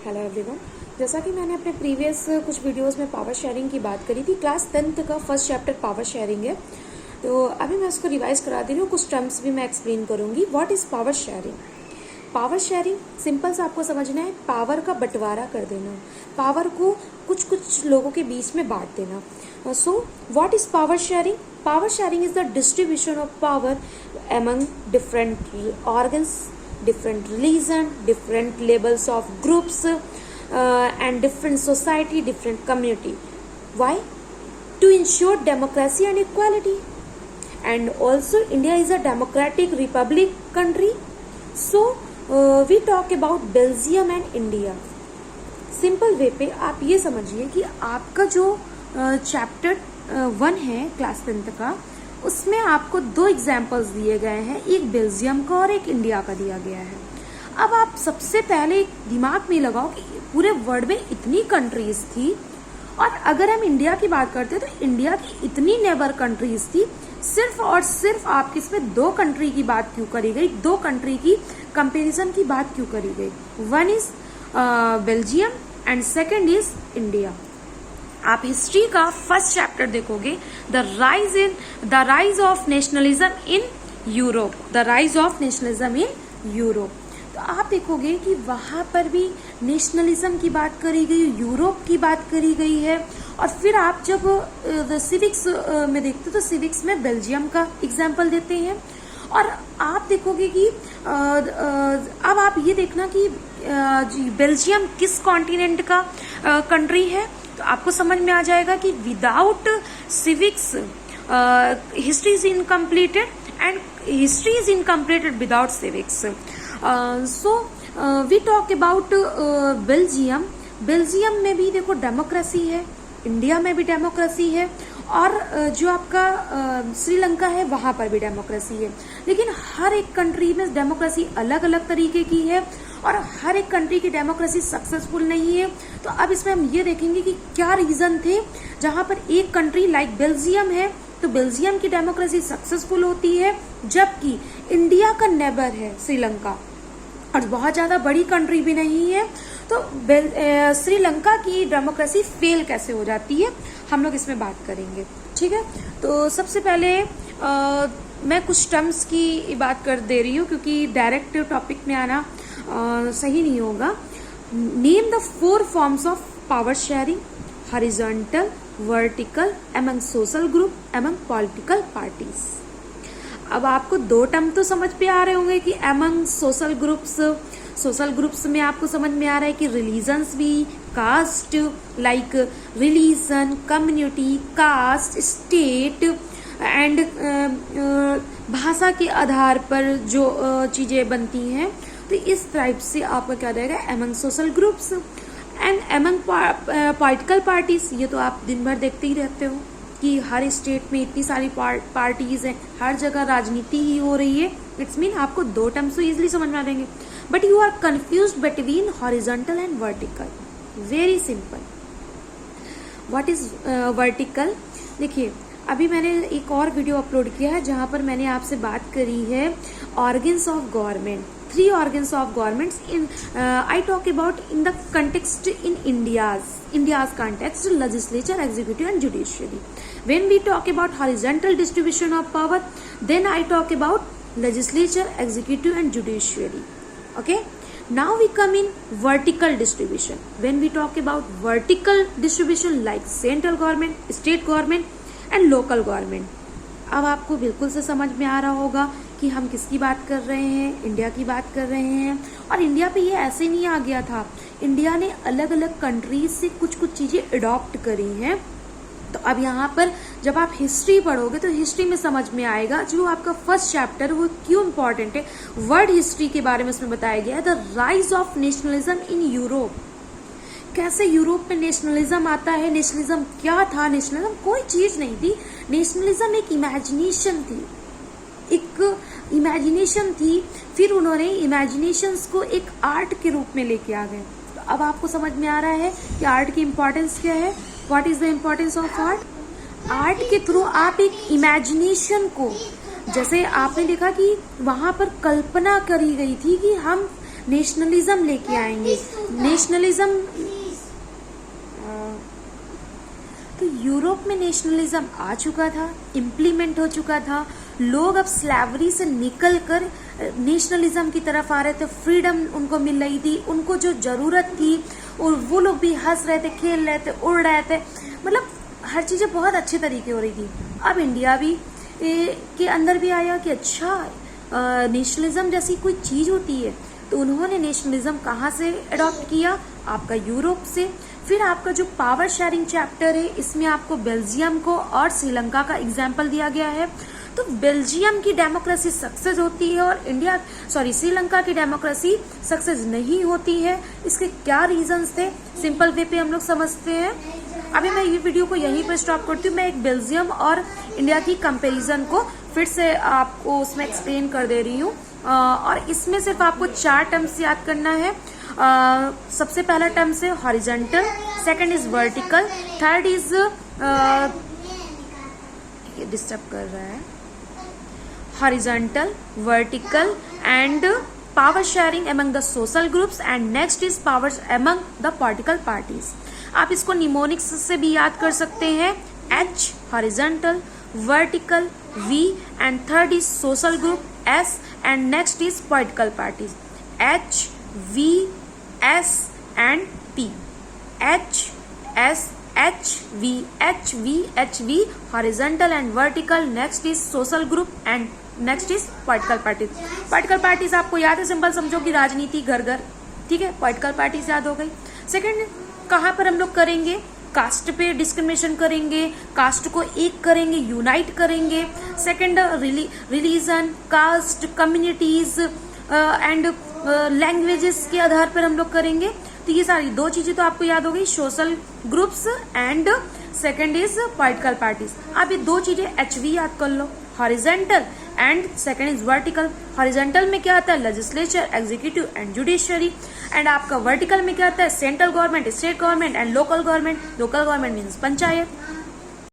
Hello everyone. जैसा कि मैंने अपने प्रीवियस कुछ वीडियोस में पावर शेयरिंग की बात करी थी, क्लास 10th का फर्स्ट चैप्टर पावर शेयरिंग है। तो अभी मैं उसको रिवाइज करा दे रही हूँ, कुछ टर्म्स भी मैं एक्सप्लेन करूंगी। What is power sharing? Power sharing simple सा आपको समझना है, पावर का बंटवारा कर देना, पावर को कुछ कुछ लोगों के बीच में बांट देना। So what is power sharing? Power sharing is the distribution of power among different organs, different religion, different labels of groups, and different society, different community. Why? To ensure democracy and equality. And also India is a democratic republic country. So we talk about Belgium and India. Simple way पे आप ये समझिए कि आपका जो chapter 1 है class 10th का, उसमें आपको 2 एग्जाम्पल्स दिए गए हैं, एक बेल्जियम का और एक इंडिया का दिया गया है। अब आप सबसे पहले दिमाग में लगाओ कि पूरे वर्ल्ड में इतनी कंट्रीज थी, और अगर हम इंडिया की बात करते हैं तो इंडिया की इतनी नेबर कंट्रीज थी, सिर्फ और सिर्फ आपकी इसमें 2 कंट्री की बात क्यों करी गई, 2 कंट्री की कंपेरिजन की बात क्यों करी गई? One is Belgium and second is India. आप हिस्ट्री का फर्स्ट चैप्टर देखोगे, the rise of nationalism in Europe, the rise of nationalism in Europe. तो आप देखोगे कि वहां पर भी नेशनलिज्म की बात करी गई, यूरोप की बात करी गई है। और फिर आप जब सिविक्स में देखते हो तो सिविक्स में बेल्जियम का एग्जाम्पल देते हैं। और आप देखोगे कि अब आप ये देखना कि बेल्जियम किस कॉन्टिनेंट का कंट्री है, तो आपको समझ में आ जाएगा कि without civics history is incompleted and history is incompleted without civics. So we talk about Belgium. Belgium में भी देखो डेमोक्रेसी है, इंडिया में भी डेमोक्रेसी है, और जो आपका श्रीलंका है वहां पर भी डेमोक्रेसी है। लेकिन हर एक कंट्री में डेमोक्रेसी अलग अलग तरीके की है और हर एक कंट्री की डेमोक्रेसी सक्सेसफुल नहीं है। तो अब इसमें हम ये देखेंगे कि क्या रीजन थे जहां पर एक कंट्री लाइक बेल्जियम है तो बेल्जियम की डेमोक्रेसी सक्सेसफुल होती है, जबकि इंडिया का नेबर है श्रीलंका और बहुत ज्यादा बड़ी कंट्री भी नहीं है, तो श्रीलंका की डेमोक्रेसी फेल कैसे हो जाती है, हम लोग इसमें बात करेंगे। ठीक है, तो सबसे पहले मैं कुछ टर्म्स की बात कर दे रही हूँ क्योंकि डायरेक्ट टॉपिक में आना सही नहीं होगा। Name the 4 forms of power sharing: horizontal, vertical, among social group, among political parties. अब आपको 2 टर्म तो समझ पे आ रहे होंगे कि एमंग सोशल ग्रुप्स में आपको समझ में आ रहा है कि रिलीजन्स भी, caste like religion, community, caste, state and भाषा के आधार पर जो चीजें बनती हैं, तो इस टाइप से आपका क्या रहेगा, among social groups. And among political parties, ये तो आप दिन भर देखते ही रहते हो कि हर स्टेट में इतनी सारी पार्टीज हैं, हर जगह राजनीति ही हो रही है। इट्स मीन आपको 2 टर्म्स तो इजिली समझ में आ जाएंगे, but you are confuse between horizontal and vertical. Very simple. What is vertical? देखिए, अभी मैंने एक और वीडियो अपलोड किया है जहां पर मैंने आपसे बात करी है organs of government, 3 organs of governments in I talk about in the context in India's context: legislature, executive and judiciary. When we talk about horizontal distribution of power, then I talk about legislature, executive and judiciary. Okay, now we come in vertical distribution. When we talk about vertical distribution like central government, state government and local government, अब आपको बिल्कुल से समझ में आ रहा होगा कि हम किसकी बात कर रहे हैं, इंडिया की बात कर रहे हैं। और इंडिया पे ये ऐसे नहीं आ गया था, इंडिया ने अलग अलग कंट्रीज से कुछ कुछ चीजें अडॉप्ट करी हैं। तो अब यहाँ पर जब आप हिस्ट्री पढ़ोगे तो हिस्ट्री में समझ में आएगा, जो आपका फर्स्ट चैप्टर वो क्यों इंपॉर्टेंट है। वर्ल्ड हिस्ट्री के बारे में उसमें बताया गया है, the rise of nationalism in Europe. कैसे यूरोप में नेशनलिज्म आता है, नेशनलिज्म क्या था? नेशनलिज्म कोई चीज नहीं थी, नेशनलिज्म एक इमेजिनेशन थी, फिर उन्होंने इमेजिनेशंस को एक आर्ट के रूप में लेके आ गए। तो अब आपको समझ में आ रहा है कि आर्ट की इंपॉर्टेंस क्या है। What is the importance of art? Art के थ्रू आप एक इमेजिनेशन को, जैसे आपने देखा कि वहां पर कल्पना करी गई थी कि हम नेशनलिज्म लेके आएंगे। नेशनलिज्म, तो यूरोप में नेशनलिज्म आ चुका था, इम्प्लीमेंट हो चुका था। लोग अब स्लैवरी से निकल कर नेशनलिज्म की तरफ आ रहे थे, फ्रीडम उनको मिल रही थी, उनको जो जरूरत थी, और वो लोग भी हंस रहे थे, खेल रहे थे, उड़ रहे थे, मतलब हर चीजें बहुत अच्छे तरीके हो रही थी। अब इंडिया भी के अंदर भी आया कि अच्छा नेशनलिज्म जैसी कोई चीज होती है। तो उन्होंने नेशनलिज्म कहाँ से अडॉप्ट किया? आपका यूरोप से। फिर आपका जो पावर शेयरिंग चैप्टर है, इसमें आपको बेल्जियम को और श्रीलंका का एग्जाम्पल दिया गया है। तो बेल्जियम की डेमोक्रेसी सक्सेस होती है और श्रीलंका की डेमोक्रेसी सक्सेस नहीं होती है। इसके क्या रीजंस थे, सिंपल वे पे हम लोग समझते हैं। अभी मैं ये वीडियो को यहीं पर स्टॉप करती हूँ। मैं एक बेल्जियम और इंडिया की कंपैरिजन को फिर से आपको उसमें एक्सप्लेन कर दे रही हूँ, और इसमें सिर्फ आपको 4 टर्म्स याद करना है। सबसे पहला टर्म्स है horizontal, second is vertical, third is disturb कर रहा है, horizontal, vertical and power sharing among the social groups, and next is power among the political parties. आप इसको निमोनिक्स से भी याद कर सकते हैं। H horizontal, vertical V and third is social group S and next is political parties H V S and P. H S H V H V H V horizontal and vertical, next is social group and next is political parties. Political parties आपको याद है, simple समझो कि राजनीति घर घर, ठीक है। पॉलिटिकल पार्टीज याद हो गई। सेकंड, कहाँ पर हम लोग करेंगे? कास्ट पे डिस्क्रिमिनेशन करेंगे, कास्ट को एक करेंगे, यूनाइट करेंगे। Second, religion, caste, communities and languages के आधार पर हम लोग करेंगे। तो ये सारी 2 चीजें तो आपको याद हो गई, social groups and second is political parties. आप ये 2 चीजें HV याद कर लो, horizontal and second is vertical. Horizontal में क्या आता है? Legislature, executive and judiciary. And आपका वर्टिकल में क्या आता है? Central government, state government and local government. Local government means panchayat.